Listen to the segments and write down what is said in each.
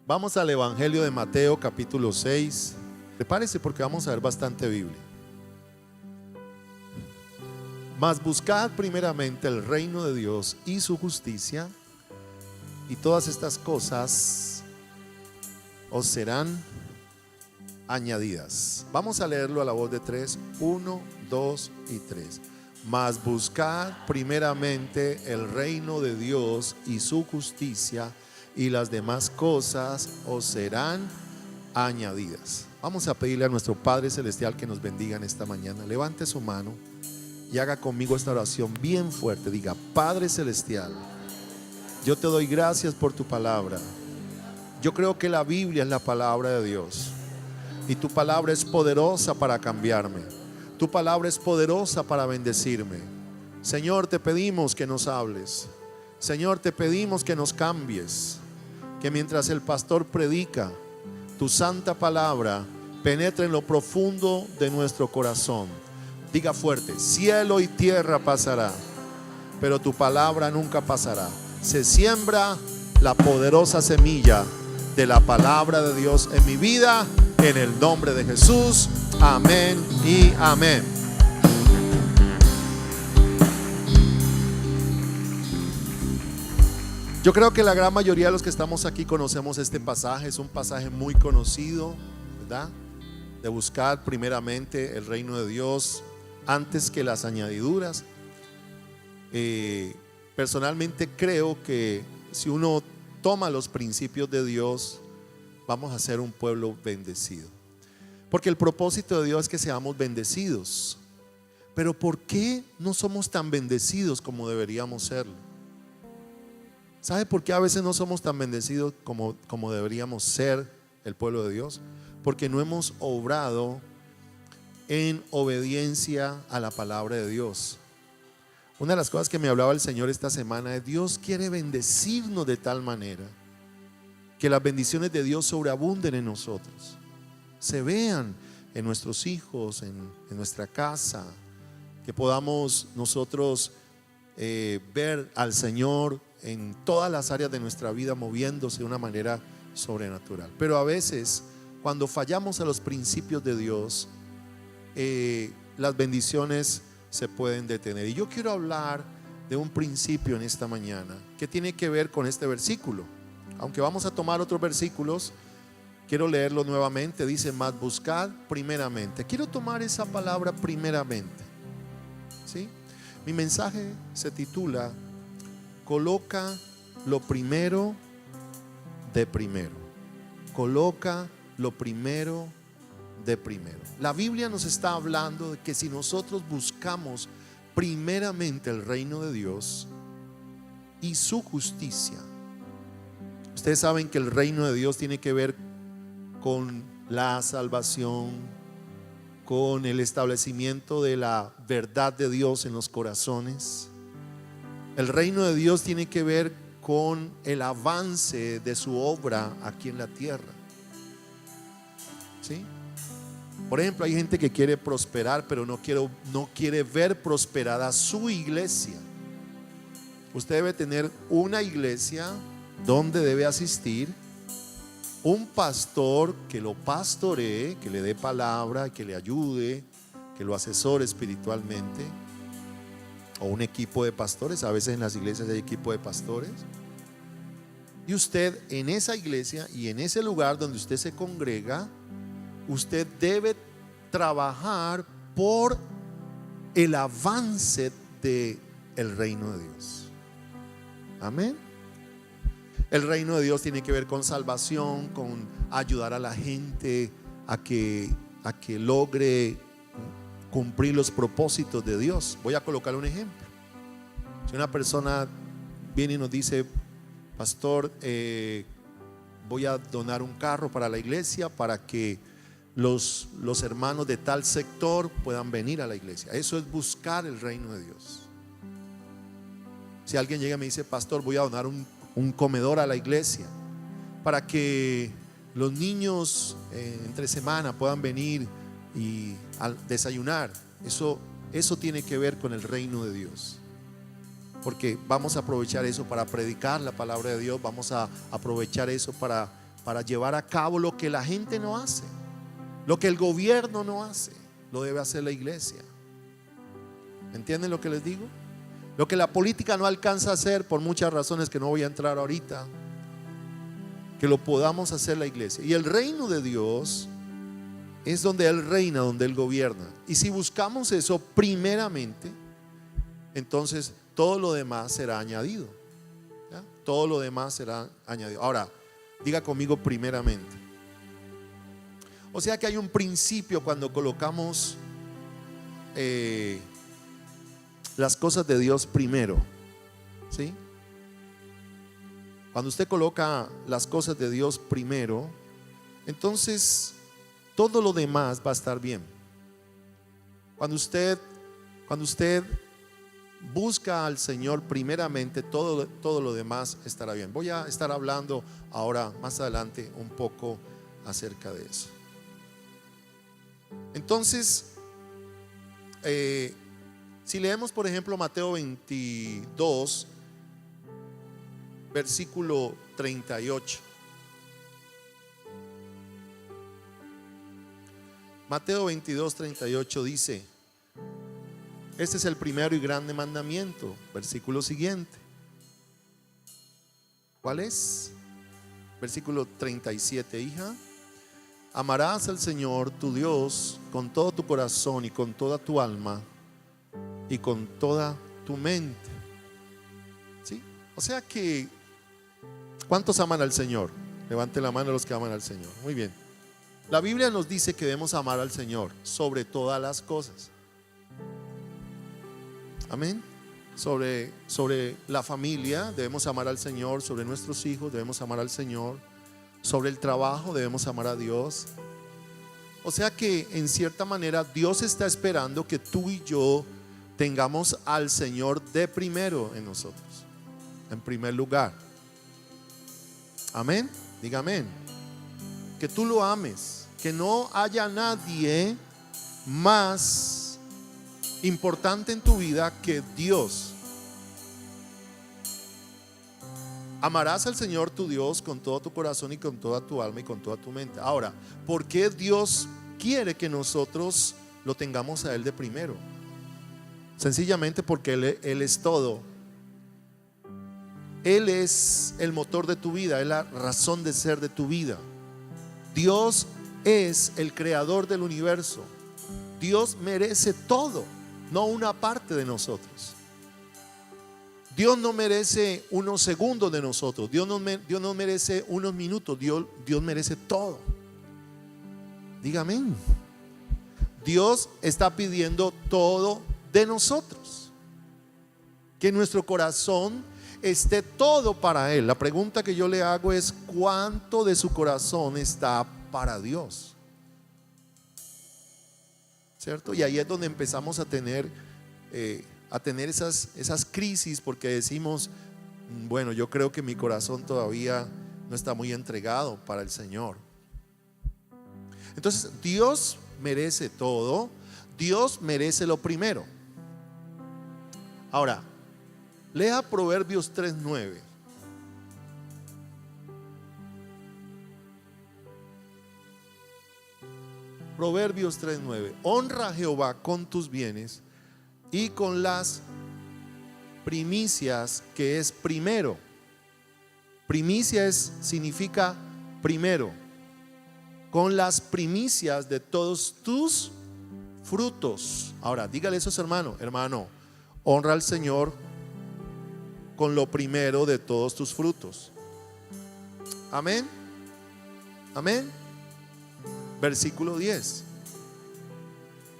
Vamos al Evangelio de Mateo capítulo 6. Prepárese porque vamos a ver bastante Biblia. Mas buscad primeramente el reino de Dios y su justicia, y todas estas cosas os serán añadidas. Vamos a leerlo a la voz de tres. 1, 2 y 3. Mas buscad primeramente el reino de Dios y su justicia, y las demás cosas os serán añadidas. Vamos a pedirle a nuestro Padre Celestial que nos bendiga en esta mañana. Levante su mano y haga conmigo esta oración bien fuerte. Diga: Padre Celestial, yo te doy gracias por tu palabra. Yo creo que la Biblia es la palabra de Dios, y tu palabra es poderosa para cambiarme. Tu palabra es poderosa para bendecirme. Señor, te pedimos que nos hables. Señor, te pedimos que nos cambies, que mientras el pastor predica, tu santa palabra penetre en lo profundo de nuestro corazón. Diga fuerte: cielo y tierra pasará, pero tu palabra nunca pasará. Se siembra la poderosa semilla de la palabra de Dios en mi vida, en el nombre de Jesús. Amén y amén. Yo creo que la gran mayoría de los que estamos aquí conocemos este pasaje. Es un pasaje muy conocido, ¿verdad? De buscar primeramente el reino de Dios antes que las añadiduras. Personalmente creo que si uno toma los principios de Dios, vamos a ser un pueblo bendecido. Porque el propósito de Dios es que seamos bendecidos. Pero ¿por qué no somos tan bendecidos como deberíamos serlo? ¿Sabe por qué a veces no somos tan bendecidos como deberíamos ser el pueblo de Dios? Porque no hemos obrado en obediencia a la palabra de Dios. Una de las cosas que me hablaba el Señor esta semana es: Dios quiere bendecirnos de tal manera que las bendiciones de Dios sobreabunden en nosotros, se vean en nuestros hijos, en nuestra casa, que podamos nosotros ver al Señor en todas las áreas de nuestra vida moviéndose de una manera sobrenatural. Pero a veces, cuando fallamos a los principios de Dios, las bendiciones se pueden detener. Y yo quiero hablar de un principio en esta mañana que tiene que ver con este versículo. Aunque vamos a tomar otros versículos, quiero leerlo nuevamente. Dice: mas buscad primeramente. Quiero tomar esa palabra primeramente, ¿sí? Mi mensaje se titula: coloca lo primero de primero. Coloca lo primero de primero. La Biblia nos está hablando de que si nosotros buscamos primeramente el reino de Dios y su justicia. Ustedes saben que el reino de Dios tiene que ver con la salvación, con el establecimiento de la verdad de Dios en los corazones. El reino de Dios tiene que ver con el avance de su obra aquí en la tierra, ¿sí? Por ejemplo, hay gente que quiere prosperar, pero no quiere ver prosperada su iglesia. Usted debe tener una iglesia donde debe asistir, un pastor que lo pastoree, que le dé palabra, que le ayude, que lo asesore espiritualmente, o un equipo de pastores. A veces en las iglesias hay equipo de pastores. Y usted en esa iglesia y en ese lugar donde usted se congrega, usted debe trabajar por el avance del reino de Dios. Amén. El reino de Dios tiene que ver con salvación, con ayudar a la gente a que logre cumplir los propósitos de Dios. Voy a colocar un ejemplo. Si una persona viene y nos dice: pastor, voy a donar un carro para la iglesia para que los hermanos de tal sector puedan venir a la iglesia. Eso es buscar el reino de Dios. Si alguien llega y me dice: pastor, voy a donar un comedor a la iglesia para que los niños entre semana puedan venir y al desayunar, eso tiene que ver con el reino de Dios. porque vamos a aprovechar eso para predicar la palabra de Dios, vamos a aprovechar eso para para llevar a cabo lo que la gente no hace, lo que el gobierno no hace, lo debe hacer la iglesia. ¿Entienden lo que les digo? Lo que la política no alcanza a hacer por muchas razones que no voy a entrar ahorita, que lo podamos hacer la iglesia. Y el reino de Dios es donde Él reina, donde Él gobierna. Y si buscamos eso primeramente, entonces todo lo demás será añadido. ¿Ya? Todo lo demás será añadido. Ahora, diga conmigo primeramente. O sea que hay un principio cuando colocamos las cosas de Dios primero, ¿sí? Cuando usted coloca las cosas de Dios primero, entonces todo lo demás va a estar bien. Cuando usted busca al Señor primeramente, todo lo demás estará bien. Voy a estar hablando ahora más adelante un poco acerca de eso. Entonces, si leemos por ejemplo Mateo 22 versículo 38. Mateo 22, 38 dice: este es el primero y grande mandamiento. Versículo siguiente. ¿Cuál es? Versículo 37, hija. Amarás al Señor tu Dios con todo tu corazón y con toda tu alma y con toda tu mente. ¿Sí? O sea que, ¿cuántos aman al Señor? Levante la mano los que aman al Señor. Muy bien. La Biblia nos dice que debemos amar al Señor sobre todas las cosas. Amén. Sobre la familia debemos amar al Señor. Sobre nuestros hijos debemos amar al Señor. Sobre el trabajo debemos amar a Dios. O sea que en cierta manera Dios está esperando que tú y yo tengamos al Señor de primero en nosotros, en primer lugar. Amén. Diga amén. Que tú lo ames, que no haya nadie más importante en tu vida que Dios. Amarás al Señor tu Dios con todo tu corazón y con toda tu alma y con toda tu mente. Ahora, ¿por qué Dios quiere que nosotros lo tengamos a Él de primero? Sencillamente porque Él es todo. Él es el motor de tu vida, es la razón de ser de tu vida. Dios es el creador del universo. Dios merece todo, no una parte de nosotros. Dios no merece unos segundos de nosotros. Dios no merece unos minutos. Dios merece todo. Dígame. Dios está pidiendo todo de nosotros. Que nuestro corazón esté todo para Él. La pregunta que yo le hago es: ¿cuánto de su corazón está para Dios? ¿Cierto? Y ahí es donde empezamos a tener esas crisis, porque decimos: bueno, yo creo que mi corazón todavía no está muy entregado para el Señor. Entonces Dios merece todo. Dios merece lo primero. Ahora, lea Proverbios 3:9. Proverbios 3:9. Honra a Jehová con tus bienes y con las primicias, que es primero. Primicias significa primero. Con las primicias de todos tus frutos. Ahora, dígale eso a su hermano: hermano, honra al Señor con lo primero de todos tus frutos. Amén. Amén. Versículo 10.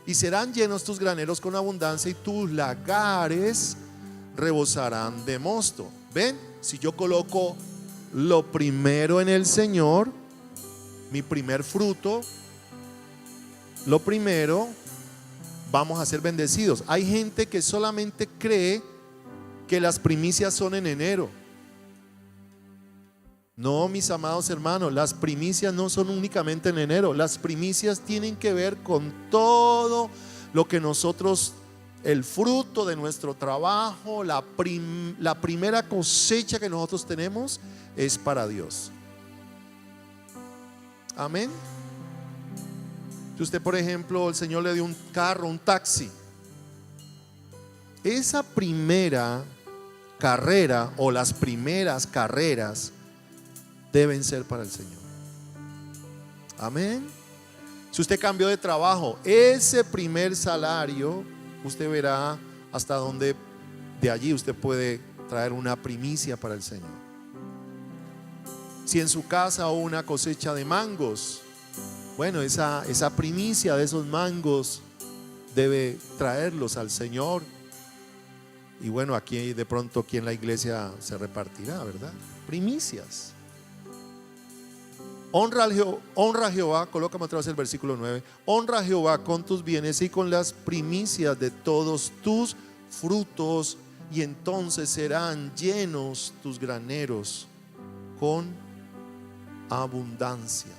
Y serán llenos tus graneros con abundancia y tus lagares rebosarán de mosto. ¿Ven? Si yo coloco lo primero en el Señor, mi primer fruto, lo primero, vamos a ser bendecidos. Hay gente que solamente cree que las primicias son en enero. No, mis amados hermanos, las primicias no son únicamente en enero. Las primicias tienen que ver con todo lo que nosotros, el fruto de nuestro trabajo, la primera cosecha que nosotros tenemos es para Dios. Amén. Si usted, por ejemplo, el Señor le dio un carro, un taxi, esa primera carrera o las primeras carreras deben ser para el Señor. Amén. Si usted cambió de trabajo, ese primer salario, usted verá hasta dónde de allí usted puede traer una primicia para el Señor. Si en su casa hubo una cosecha de mangos, bueno, esa primicia de esos mangos debe traerlos al Señor. Y bueno, aquí de pronto aquí en la iglesia se repartirá, ¿verdad? Primicias. Honra a Jehová, colócame otra vez el versículo 9. Honra a Jehová con tus bienes y con las primicias de todos tus frutos, y entonces serán llenos tus graneros con abundancia.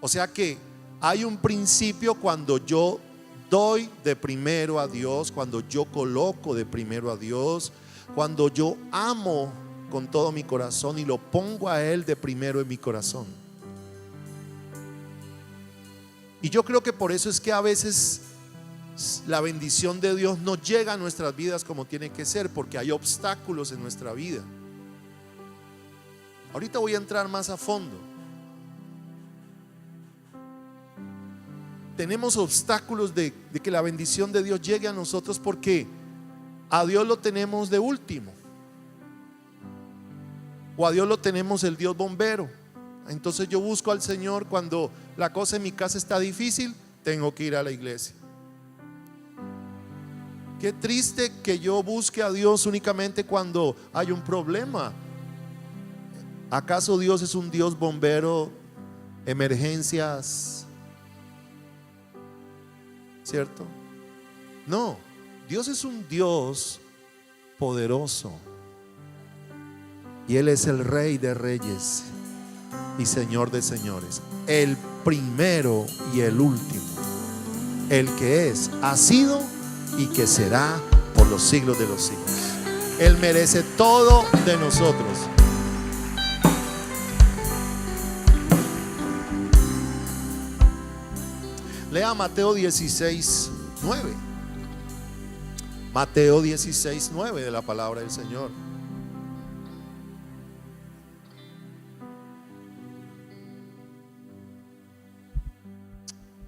O sea que hay un principio cuando yo doy de primero a Dios, cuando yo coloco de primero a Dios, cuando yo amo con todo mi corazón y lo pongo a Él de primero en mi corazón. Y yo creo que por eso es que a veces la bendición de Dios no llega a nuestras vidas como tiene que ser, porque hay obstáculos en nuestra vida. Ahorita voy a entrar más a fondo. Tenemos obstáculos de que la bendición de Dios llegue a nosotros porque a Dios lo tenemos de último, o a Dios lo tenemos el Dios bombero. Entonces yo busco al Señor cuando la cosa en mi casa está difícil, tengo que ir a la iglesia. Qué triste que yo busque a Dios únicamente cuando hay un problema. ¿Acaso Dios es un Dios bombero, emergencias? ¿Cierto? No, Dios es un Dios poderoso. Y Él es el Rey de reyes y Señor de señores, el primero y el último, el que es, ha sido y que será por los siglos de los siglos. Él merece todo de nosotros. Lea Mateo 16, 9. Mateo 16, 9 de la palabra del Señor.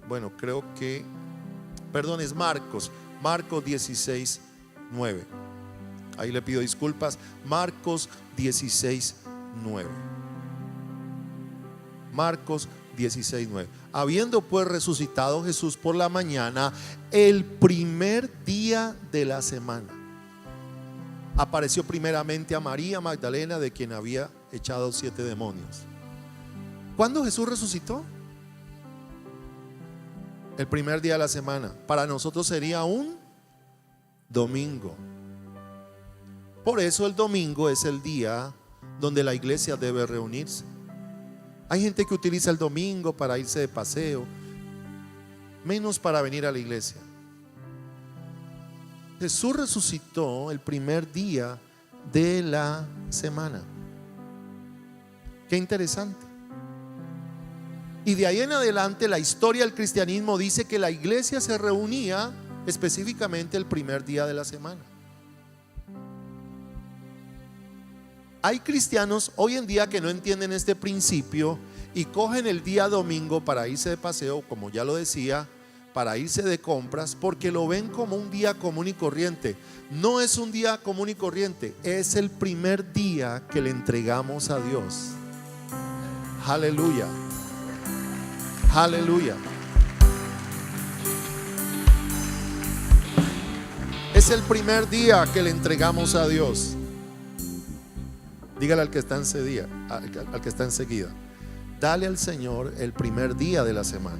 Bueno, creo que, perdón, es Marcos 16, 9. Ahí le pido disculpas. Marcos 16, 9. Marcos 16, 9. Habiendo pues resucitado Jesús por la mañana, el primer día de la semana, apareció primeramente a María Magdalena, de quien había echado 7 demonios. ¿Cuándo Jesús resucitó? El primer día de la semana. Para nosotros sería un domingo. Por eso el domingo es el día donde la iglesia debe reunirse. Hay gente que utiliza el domingo para irse de paseo, menos para venir a la iglesia. Jesús resucitó el primer día de la semana. Qué interesante. Y de ahí en adelante la historia del cristianismo dice que la iglesia se reunía específicamente el primer día de la semana. Hay cristianos hoy en día que no entienden este principio y cogen el día domingo para irse de paseo, como ya lo decía, para irse de compras, porque lo ven como un día común y corriente. No es un día común y corriente, es el primer día que le entregamos a Dios. Aleluya. Aleluya. Es el primer día que le entregamos a Dios. Dígale al que está enseguida, al que está enseguida, dale al Señor el primer día de la semana.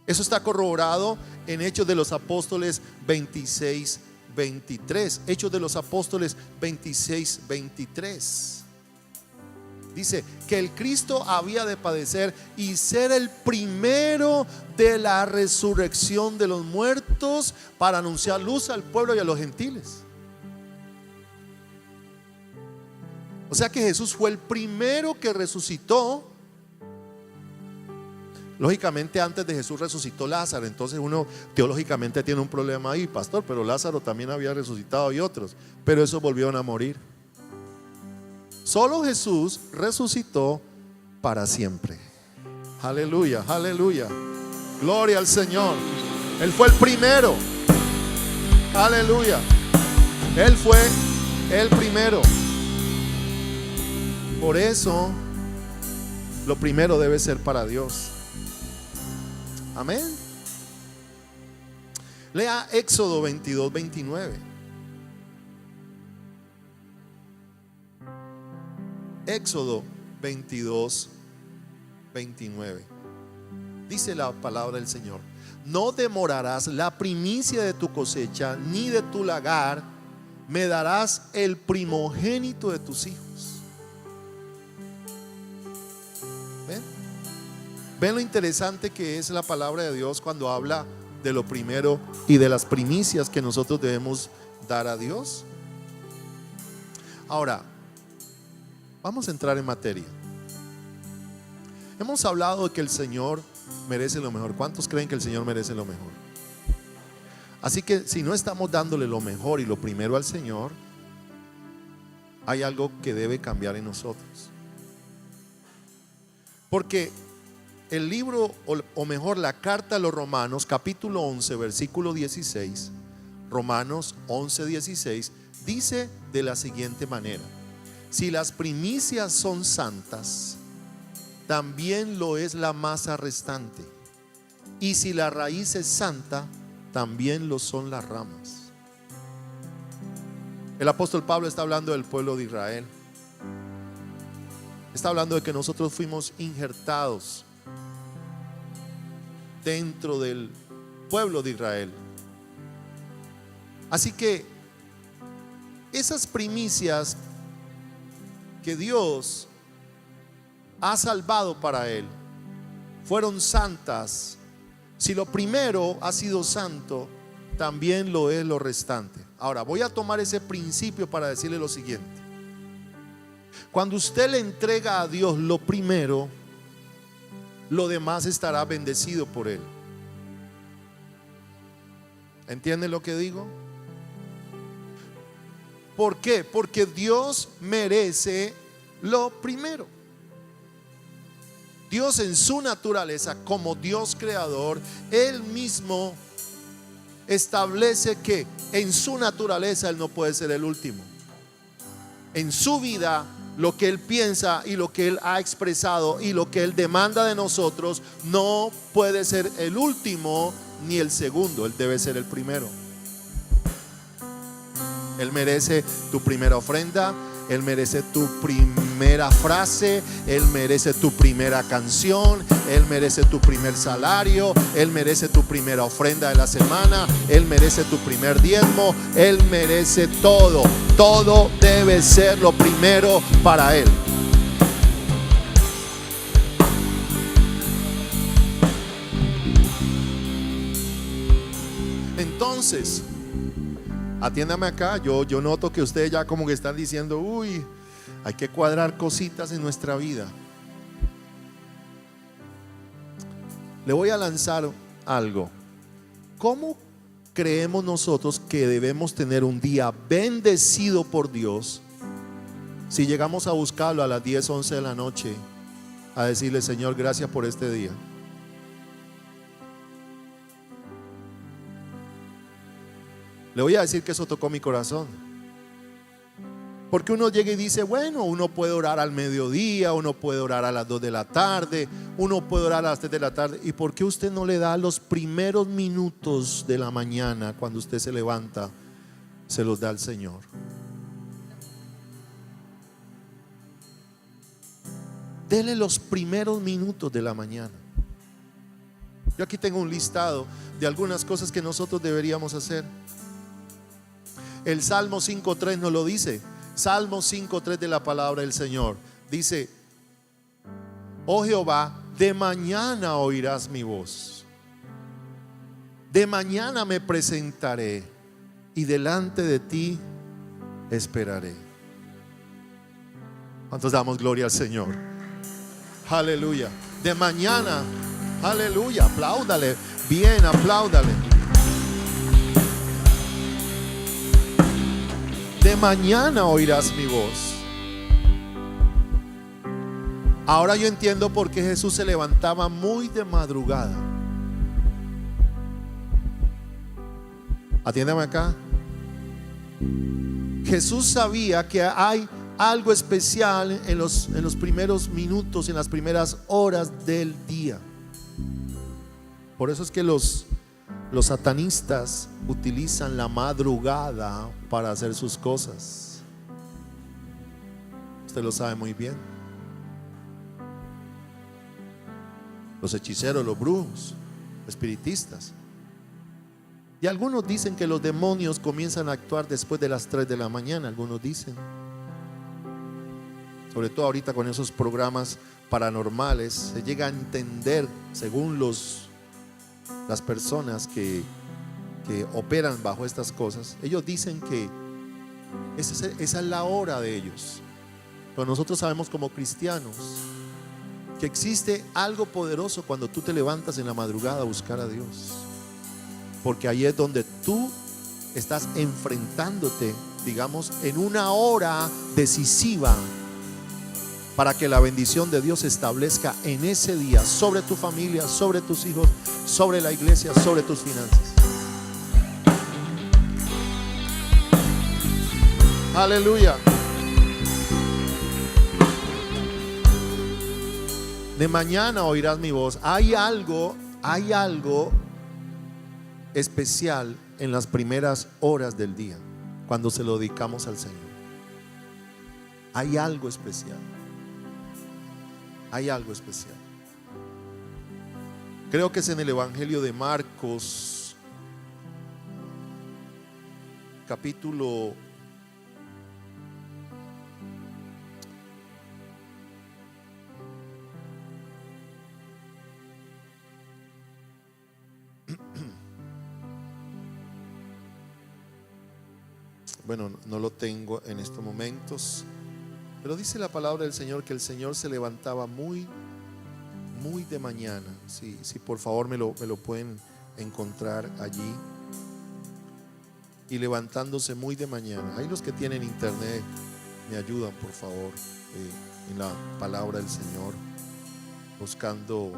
Eso está corroborado en Hechos de los Apóstoles 26, 23. Hechos de los Apóstoles 26, 23. Dice que el Cristo había de padecer y ser el primero de la resurrección de los muertos para anunciar luz al pueblo y a los gentiles. O sea que Jesús fue el primero que resucitó. Lógicamente antes de Jesús resucitó Lázaro. Entonces uno teológicamente tiene un problema ahí, pastor, pero Lázaro también había resucitado y otros, pero esos volvieron a morir. Solo Jesús resucitó para siempre. Aleluya, aleluya. Gloria al Señor. Él fue el primero. Aleluya. Él fue el primero. Por eso lo primero debe ser para Dios. Amén. Lea Éxodo 22, 29. Éxodo 22, 29. Dice la palabra del Señor: no demorarás la primicia de tu cosecha ni de tu lagar, me darás el primogénito de tus hijos. ¿Ven? ¿Ven lo interesante que es la palabra de Dios cuando habla de lo primero y de las primicias que nosotros debemos dar a Dios? Ahora, vamos a entrar en materia. Hemos hablado de que el Señor merece lo mejor. ¿Cuántos creen que el Señor merece lo mejor? Así que si no estamos dándole lo mejor y lo primero al Señor, hay algo que debe cambiar en nosotros. Porque el libro, o mejor la carta a los Romanos, capítulo 11, versículo 16, Romanos 11, 16, dice de la siguiente manera: si las primicias son santas, también lo es la masa restante, y si la raíz es santa, también lo son las ramas. El apóstol Pablo está hablando del pueblo de Israel. Está hablando de que nosotros fuimos injertados dentro del pueblo de Israel. Así que esas primicias que Dios ha salvado para él fueron santas. Si lo primero ha sido santo, también lo es lo restante. Ahora voy a tomar ese principio para decirle lo siguiente: cuando usted le entrega a Dios lo primero, lo demás estará bendecido por él. ¿Entiende lo que digo? ¿Por qué? Porque Dios merece lo primero. Dios en su naturaleza, como Dios creador, Él mismo establece que en su naturaleza Él no puede ser el último. En su vida, lo que Él piensa y lo que Él ha expresado y lo que Él demanda de nosotros no puede ser el último ni el segundo. Él debe ser el primero. Él merece tu primera ofrenda, Él merece tu primera frase, Él merece tu primera canción, Él merece tu primer salario, Él merece tu primera ofrenda de la semana, Él merece tu primer diezmo, Él merece todo. Todo debe ser lo primero para Él. Entonces, atiéndame acá, yo noto que ustedes ya como que están diciendo: uy, hay que cuadrar cositas en nuestra vida. Le voy a lanzar algo. ¿Cómo creemos nosotros que debemos tener un día bendecido por Dios si llegamos a buscarlo a las 10, 11 de la noche a decirle: Señor, gracias por este día? Le voy a decir que eso tocó mi corazón. Porque uno llega y dice: bueno, uno puede orar al mediodía, uno puede orar a las 2 de la tarde, uno puede orar a las 3 de la tarde. ¿Y por qué usted no le da los primeros minutos de la mañana, cuando usted se levanta, se los da al Señor? Dele los primeros minutos de la mañana. Yo aquí tengo un listado de algunas cosas que nosotros deberíamos hacer. El Salmo 5.3 nos lo dice. Salmo 5.3 de la palabra del Señor dice: oh Jehová, de mañana oirás mi voz, de mañana me presentaré y delante de ti esperaré. ¿Cuántos damos gloria al Señor? Aleluya. De mañana, aleluya, apláudale, bien, apláudale. De mañana oirás mi voz. Ahora yo entiendo por qué Jesús se levantaba muy de madrugada. Atiéndame acá. Jesús sabía que hay algo especial en los primeros minutos, en las primeras horas del día. Por eso es que los satanistas utilizan la madrugada para hacer sus cosas. Usted lo sabe muy bien. Los hechiceros, los brujos, espiritistas. Y algunos dicen que los demonios comienzan a actuar después de las 3 de la mañana. Algunos dicen, sobre todo ahorita con esos programas paranormales, se llega a entender, según las personas que operan bajo estas cosas, ellos dicen que esa es la hora de ellos. Pero nosotros sabemos como cristianos que existe algo poderoso cuando tú te levantas en la madrugada a buscar a Dios, porque ahí es donde tú estás enfrentándote, digamos, en una hora decisiva para que la bendición de Dios se establezca en ese día sobre tu familia, sobre tus hijos, sobre la iglesia, sobre tus finanzas. Aleluya. De mañana oirás mi voz. Hay algo especial en las primeras horas del día, cuando se lo dedicamos al Señor. Hay algo especial. Hay algo especial. Creo que es en el Evangelio de Marcos, capítulo 'Bueno, no lo tengo en estos momentos, pero dice la palabra del Señor que el Señor se levantaba muy de mañana. Si por favor me lo pueden encontrar allí. Y levantándose muy de mañana. Ahí los que tienen internet me ayudan, por favor, en la palabra del Señor, buscando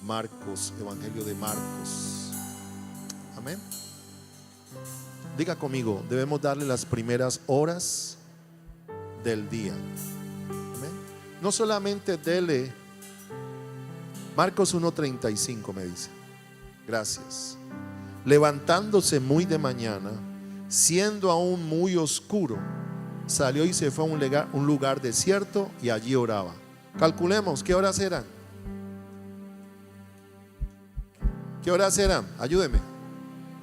Marcos, Evangelio de Marcos. Amén. Diga conmigo, debemos darle las primeras horas del día. Amén. No solamente dele. Marcos 1:35 me dice. Gracias. Levantándose muy de mañana, siendo aún muy oscuro, salió y se fue a un lugar desierto y allí oraba. Calculemos, ¿qué horas eran? ¿Qué horas eran? Ayúdeme.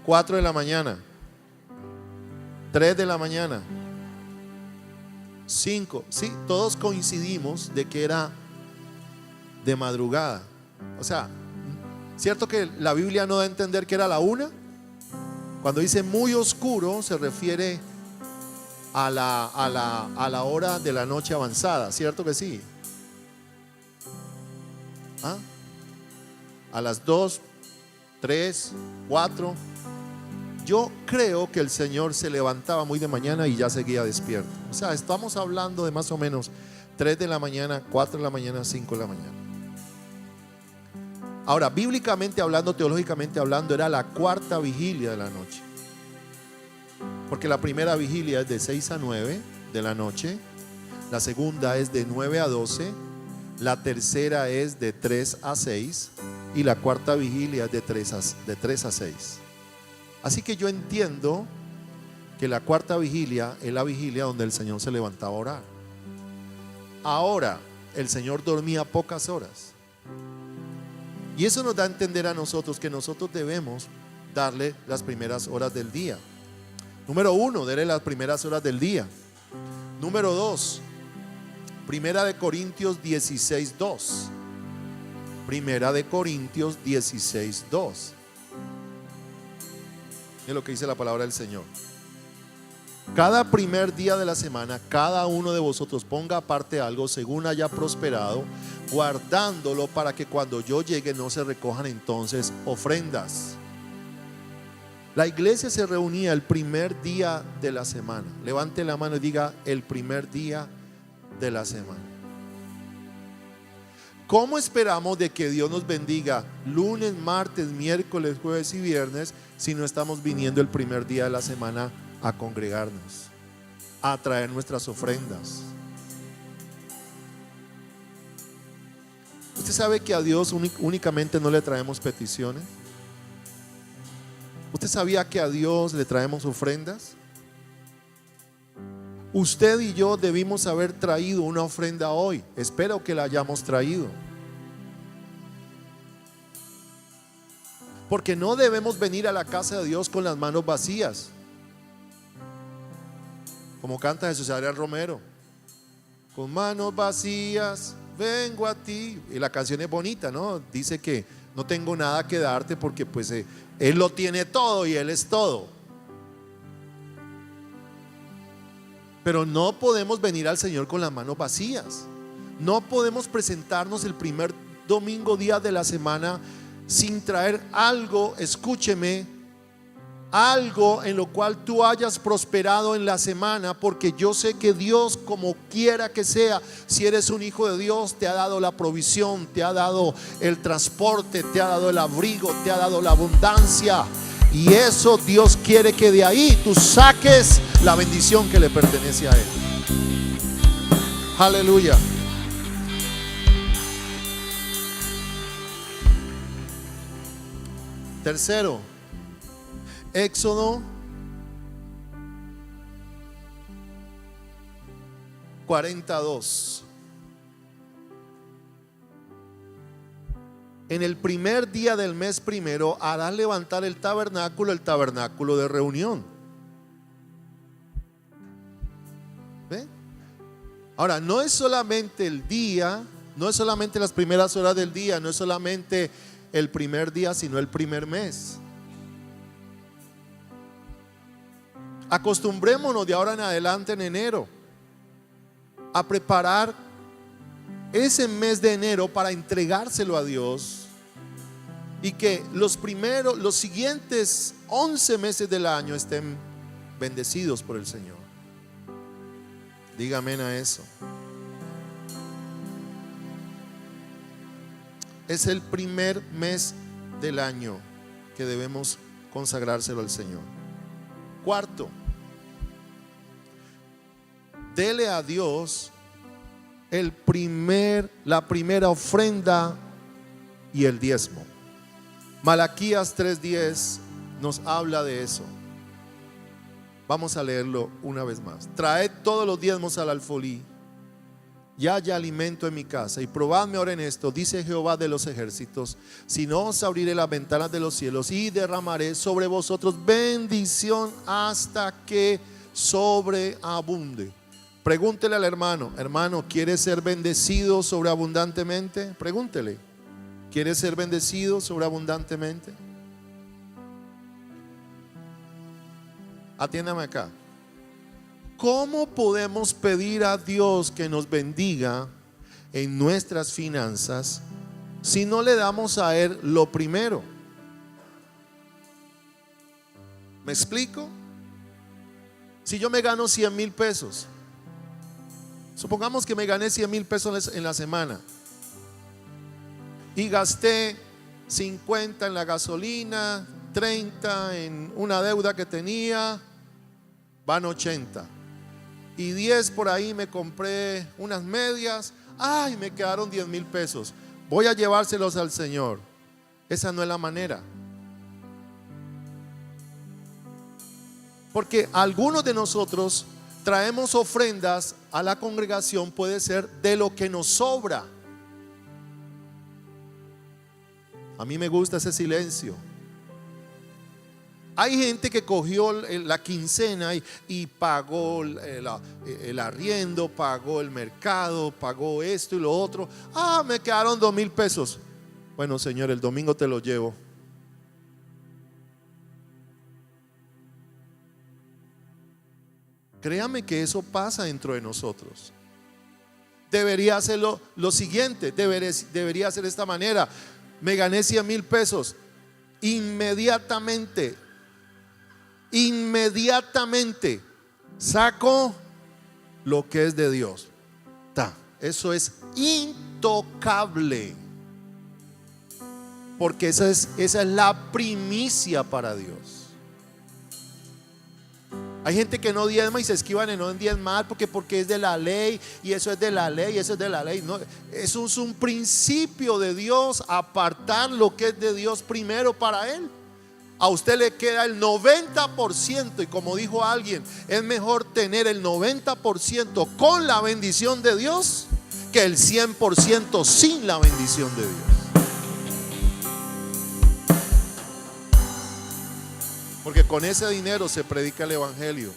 4 de la mañana. 3 de la mañana, 5, sí, todos coincidimos de que era de madrugada. O sea, ¿cierto que la Biblia no da a entender que era la 1? Cuando dice muy oscuro se refiere a la hora de la noche avanzada, ¿cierto que sí? ¿Ah? A las 2, 3, 4. Yo creo que el Señor se levantaba muy de mañana y ya seguía despierto. O sea, estamos hablando de más o menos 3 de la mañana, 4 de la mañana, 5 de la mañana. Ahora, bíblicamente hablando, teológicamente hablando, era la 4ª vigilia de la noche. Porque la primera vigilia es de 6 a 9 de la noche. La segunda es de 9 a 12. La tercera es de 3 a 6. Y la 4ª vigilia es de 3 a 6. Así que yo entiendo que la 4ª vigilia es la vigilia donde el Señor se levantaba a orar. Ahora, el Señor dormía pocas horas. Y eso nos da a entender a nosotros que nosotros debemos darle las primeras horas del día. Número 1, darle las primeras horas del día. Número 2, Primera de Corintios 16:2. Primera de Corintios 16:2. Es lo que dice la palabra del Señor. Cada primer día de la semana, cada uno de vosotros ponga aparte algo según haya prosperado, guardándolo para que cuando yo llegue no se recojan entonces ofrendas. La iglesia se reunía el primer día de la semana. Levante la mano y diga: el primer día de la semana. ¿Cómo esperamos de que Dios nos bendiga lunes, martes, miércoles, jueves y viernes si no estamos viniendo el primer día de la semana a congregarnos, a traer nuestras ofrendas? ¿Usted sabe que a Dios únicamente no le traemos peticiones? ¿Usted sabía que a Dios le traemos ofrendas? Usted y yo debimos haber traído una ofrenda hoy. Espero que la hayamos traído. Porque no debemos venir a la casa de Dios con las manos vacías. Como canta Jesús Adrián Romero: con manos vacías vengo a ti. Y la canción es bonita, ¿no? Dice que no tengo nada que darte porque pues Él lo tiene todo y Él es todo. Pero no podemos venir al Señor con las manos vacías. No podemos presentarnos el primer domingo día de la semana sin traer algo, escúcheme, algo en lo cual tú hayas prosperado en la semana, porque yo sé que Dios, como quiera que sea, si eres un hijo de Dios, te ha dado la provisión, te ha dado el transporte, te ha dado el abrigo, te ha dado la abundancia. Y eso Dios quiere que de ahí tú saques la bendición que le pertenece a Él. Aleluya. Tercero, Éxodo 42. En el primer día del mes primero harás levantar el tabernáculo de reunión. ¿Ve? Ahora, no es solamente el día, no es solamente las primeras horas del día, no es solamente el primer día, sino el primer mes. Acostumbrémonos de ahora en adelante, en enero, a preparar ese mes de enero para entregárselo a Dios, y que los siguientes 11 meses del año estén bendecidos por el Señor. Diga amén a eso. Es el primer mes del año que debemos consagrárselo al Señor. Cuarto, dele a Dios la primera ofrenda y el diezmo. Malaquías 3:10 nos habla de eso. Vamos a leerlo una vez más. Traed todos los diezmos al alfolí, y haya alimento en mi casa, y probadme ahora en esto, dice Jehová de los ejércitos, si no os abriré las ventanas de los cielos y derramaré sobre vosotros bendición hasta que sobreabunde. Pregúntele al hermano: hermano, ¿quieres ser bendecido sobreabundantemente? Pregúntele: ¿quieres ser bendecido sobreabundantemente? Atiéndame acá. ¿Cómo podemos pedir a Dios que nos bendiga en nuestras finanzas si no le damos a Él lo primero? ¿Me explico? Si yo me gano 100,000 pesos, supongamos que me gané 100,000 pesos en la semana y gasté 50 en la gasolina, 30 en una deuda que tenía, van 80. Y 10 por ahí me compré unas medias. Ay, me quedaron 10,000 pesos. Voy a llevárselos al Señor. Esa no es la manera. Porque algunos de nosotros traemos ofrendas a la congregación, puede ser de lo que nos sobra. A mí me gusta ese silencio. Hay gente que cogió la quincena y pagó el arriendo, pagó el mercado, pagó esto y lo otro. Ah, me quedaron 2,000 pesos. Bueno, Señor, el domingo te lo llevo. Créame que eso pasa dentro de nosotros. Debería hacerlo lo siguiente, debería ser de esta manera. Me gané 100,000 pesos. Inmediatamente saco lo que es de Dios. Eso es intocable. Porque esa es la primicia para Dios. Hay gente que no diezma y se esquivan en no diezmar porque es de la ley, y eso es de la ley, eso es de la ley. No, eso es un principio de Dios, apartar lo que es de Dios primero para Él. A usted le queda el 90%, y como dijo alguien, es mejor tener el 90% con la bendición de Dios que el 100% sin la bendición de Dios. Porque con ese dinero se predica el evangelio,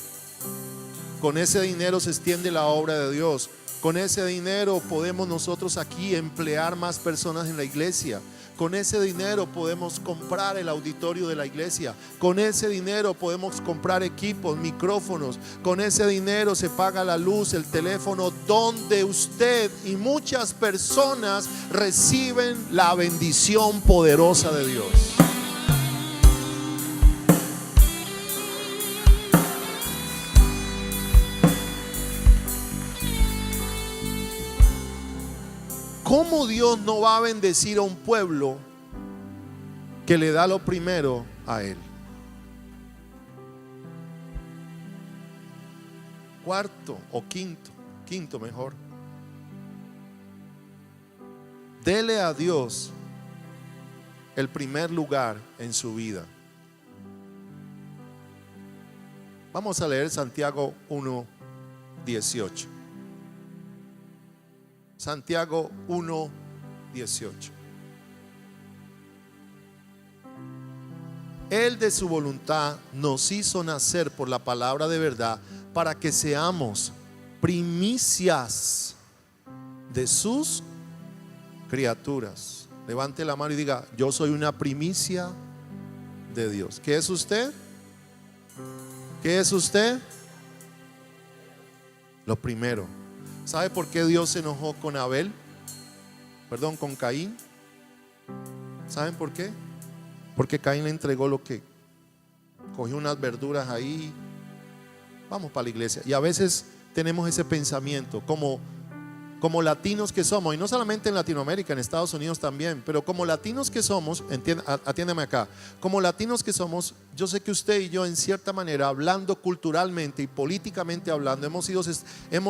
con ese dinero se extiende la obra de Dios, con ese dinero podemos nosotros aquí emplear más personas en la iglesia, con ese dinero podemos comprar el auditorio de la iglesia, con ese dinero podemos comprar equipos, micrófonos, con ese dinero se paga la luz, el teléfono, donde usted y muchas personas reciben la bendición poderosa de Dios. ¿Cómo Dios no va a bendecir a un pueblo que le da lo primero a Él? Cuarto o quinto mejor. Dele a Dios el primer lugar en su vida. Vamos a leer Santiago 1:18. Santiago 1:18. Él de su voluntad nos hizo nacer por la palabra de verdad, para que seamos primicias de sus criaturas. Levante la mano y diga: yo soy una primicia de Dios. ¿Qué es usted? ¿Qué es usted? Lo primero. ¿Sabe por qué Dios se enojó con con Caín? ¿Saben por qué? Porque Caín le entregó lo que cogió, unas verduras ahí. Vamos para la iglesia. Y a veces tenemos ese pensamiento como latinos que somos, y no solamente en Latinoamérica, en Estados Unidos también, pero como latinos que somos, atiéndeme acá, como latinos que somos, yo sé que usted y yo, en cierta manera, hablando culturalmente y políticamente hablando, hemos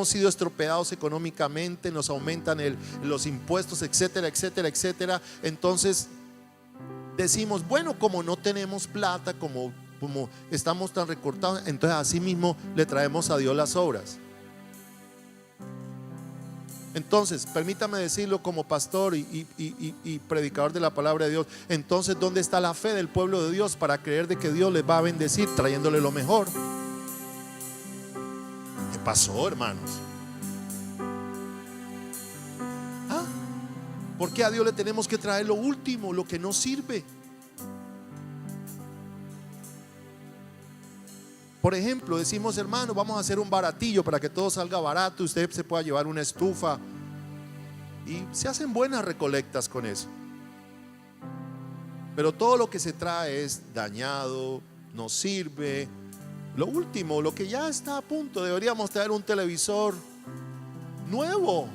sido estropeados económicamente, nos aumentan los impuestos, etcétera, etcétera, etcétera. Entonces decimos, bueno, como no tenemos plata, como estamos tan recortados, entonces así mismo le traemos a Dios las obras. Entonces, permítame decirlo como pastor y predicador de la palabra de Dios. Entonces, ¿dónde está la fe del pueblo de Dios para creer de que Dios les va a bendecir trayéndole lo mejor? ¿Qué pasó, hermanos? ¿Por qué a Dios le tenemos que traer lo último, lo que no sirve? Por ejemplo, decimos, hermano, vamos a hacer un baratillo para que todo salga barato, usted se pueda llevar una estufa, y se hacen buenas recolectas con eso. Pero todo lo que se trae es dañado, no sirve. Lo último, lo que ya está a punto, deberíamos traer un televisor nuevo,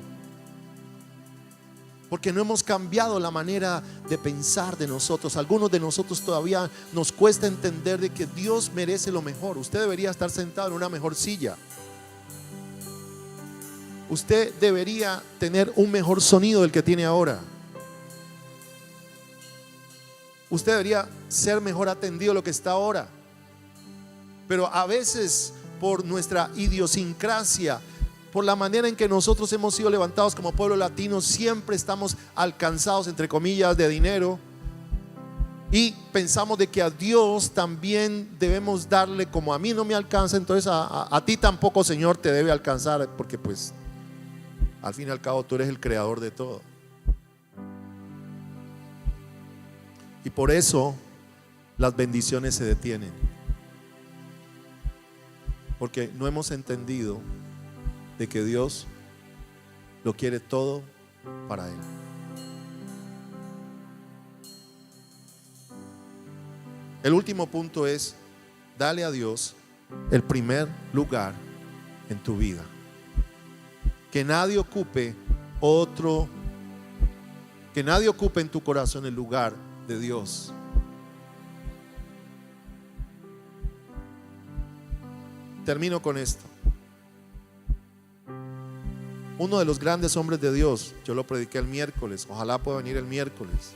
porque no hemos cambiado la manera de pensar de nosotros. Algunos de nosotros todavía nos cuesta entender de que Dios merece lo mejor. Usted debería estar sentado en una mejor silla. Usted debería tener un mejor sonido del que tiene ahora. Usted debería ser mejor atendido de lo que está ahora. Pero a veces, por nuestra idiosincrasia, por la manera en que nosotros hemos sido levantados como pueblo latino, siempre estamos alcanzados, entre comillas, de dinero, y pensamos de que a Dios también debemos darle. Como a mí no me alcanza, entonces a ti tampoco, Señor, te debe alcanzar, porque pues al fin y al cabo tú eres el creador de todo. Y por eso las bendiciones se detienen. Porque no hemos entendido de que Dios lo quiere todo para Él. El último punto es: dale a Dios el primer lugar en tu vida. Que nadie ocupe en tu corazón el lugar de Dios. Termino con esto. Uno de los grandes hombres de Dios, yo lo prediqué el miércoles, ojalá pueda venir el miércoles.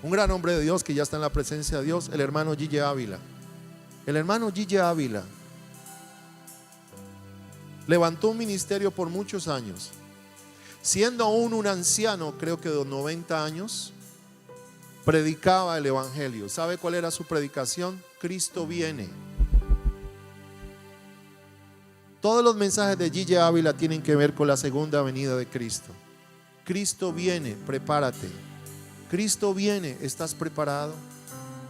Un gran hombre de Dios que ya está en la presencia de Dios, el hermano Gille Ávila. El hermano Gille Ávila levantó un ministerio por muchos años. Siendo aún un anciano, creo que de 90 años, predicaba el evangelio. ¿Sabe cuál era su predicación? Cristo viene. Todos los mensajes de Gille Ávila tienen que ver con la segunda venida de Cristo. Cristo viene, prepárate. Cristo viene, ¿estás preparado?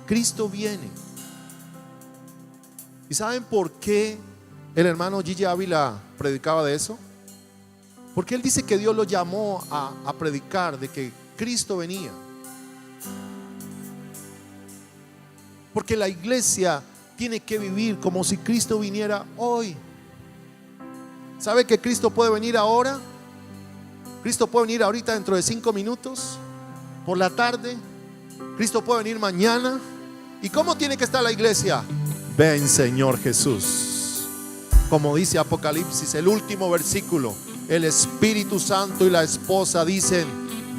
Cristo viene. ¿Y saben por qué el hermano Gille Ávila predicaba de eso? Porque él dice que Dios lo llamó a predicar de que Cristo venía. Porque la iglesia tiene que vivir como si Cristo viniera hoy. ¿Sabe que Cristo puede venir ahora? Cristo puede venir ahorita dentro de 5 minutos, por la tarde. Cristo puede venir mañana. ¿Y cómo tiene que estar la iglesia? Ven, Señor Jesús. Como dice Apocalipsis, el último versículo, el Espíritu Santo y la esposa dicen: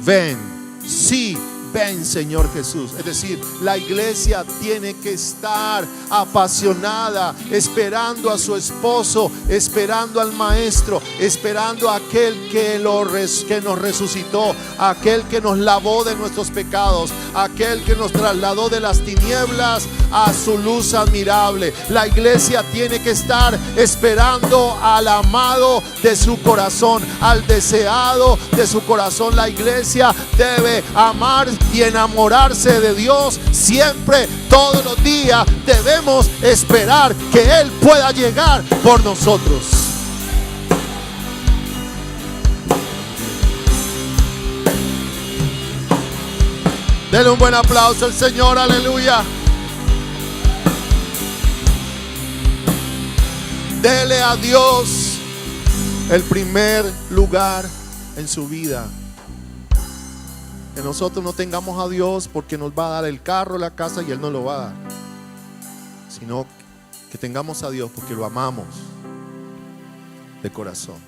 ven, sí, ven, Señor Jesús. Es decir, la iglesia tiene que estar apasionada, esperando a su esposo, esperando al maestro, esperando a aquel que nos resucitó, aquel que nos lavó de nuestros pecados, aquel que nos trasladó de las tinieblas a su luz admirable. La iglesia tiene que estar esperando al amado de su corazón, al deseado de su corazón. La iglesia debe amar y enamorarse de Dios siempre, todos los días. Debemos esperar que Él pueda llegar por nosotros. Denle un buen aplauso al Señor, aleluya. Dele a Dios el primer lugar en su vida. Que nosotros no tengamos a Dios porque nos va a dar el carro, la casa y Él nos lo va a dar, sino que tengamos a Dios porque lo amamos de corazón.